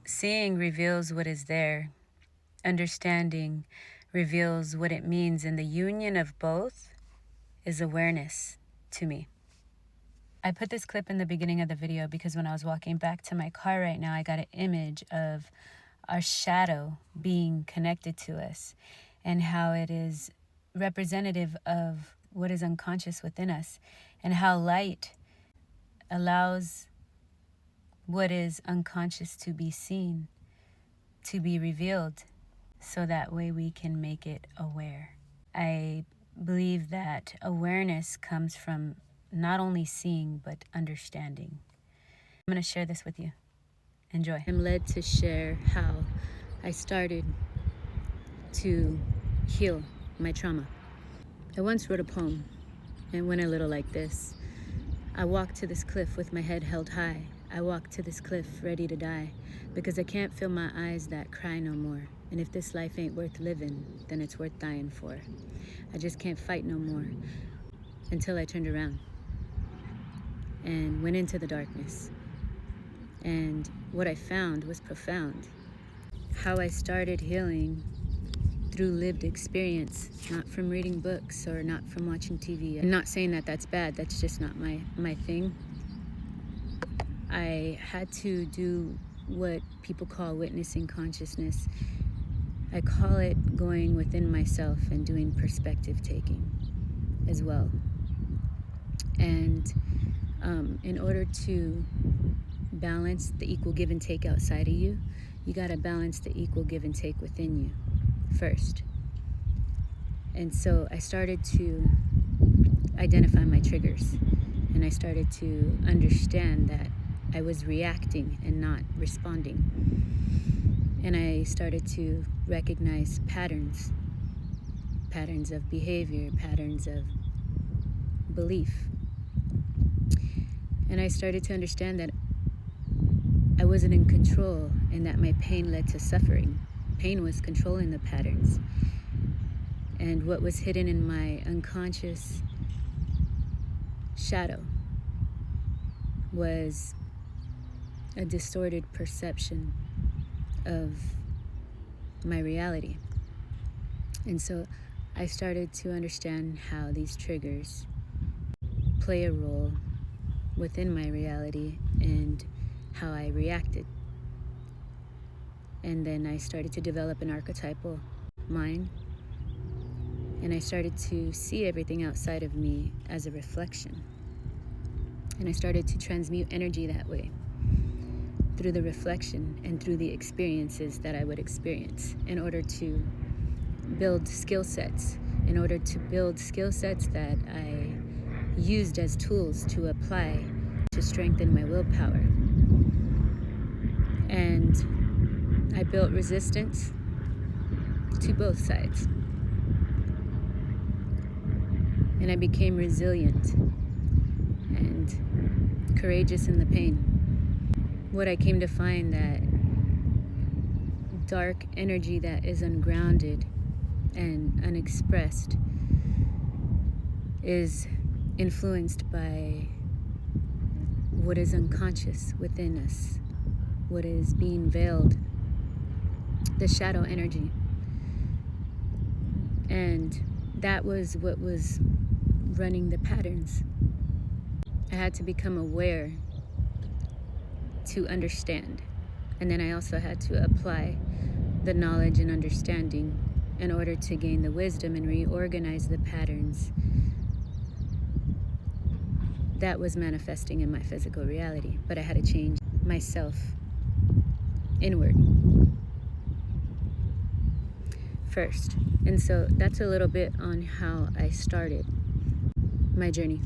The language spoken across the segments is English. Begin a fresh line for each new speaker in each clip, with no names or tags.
Seeing reveals what is there. Understanding reveals what it means, and the union of both is awareness to me. I put this clip in the beginning of the video because when I was walking back to my car right now, I got an image of our shadow being connected to us and how it is representative of what is unconscious within us, and how light allows what is unconscious to be seen, to be revealed, so that way we can make it aware. I believe that awareness comes from not only seeing, but understanding. I'm going to share this with you. Enjoy. I'm led to share how I started to heal my trauma. I once wrote a poem, and it went a little like this. I walked to this cliff with my head held high. I walked to this cliff ready to die, because I can't feel my eyes that cry no more. And if this life ain't worth living, then it's worth dying for. I just can't fight no more, until I turned around and went into the darkness. And what I found was profound. How I started healing through lived experience, not from reading books or not from watching TV. I'm not saying that that's bad, that's just not my thing. I had to do what people call witnessing consciousness. I call it going within myself and doing perspective taking as well. And in order to balance the equal give and take outside of you, you got to balance the equal give and take within you first. And so I started to identify my triggers, and I started to understand that I was reacting and not responding. And I started to recognize patterns of behavior, patterns of belief. And I started to understand that I wasn't in control, and that my pain led to suffering. Pain was controlling the patterns. And what was hidden in my unconscious shadow was a distorted perception of my reality. And so I started to understand how these triggers play a role within my reality and how I reacted. And then I started to develop an archetypal mind, and I started to see everything outside of me as a reflection. And I started to transmute energy that way, through the reflection and through the experiences that I would experience, in order to build skill sets, that I used as tools to apply to strengthen my willpower. And I built resistance to both sides. And I became resilient and courageous in the pain. What I came to find, that dark energy that is ungrounded and unexpressed is influenced by what is unconscious within us, what is being veiled, the shadow energy. And that was what was running the patterns. I had to become aware to understand. And then I also had to apply the knowledge and understanding in order to gain the wisdom and reorganize the patterns that was manifesting in my physical reality. But I had to change myself inward first. And so that's a little bit on how I started my journey.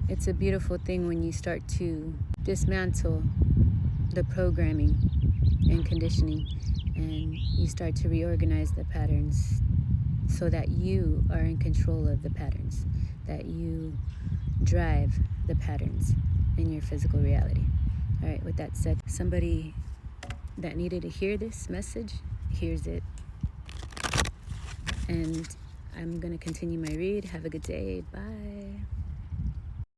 It's a beautiful thing when you start to dismantle the programming and conditioning, and you start to reorganize the patterns so that you are in control of the patterns, that you drive the patterns in your physical reality. All right, with that said, somebody that needed to hear this message hears it. And I'm going to continue my read. Have a good day. Bye.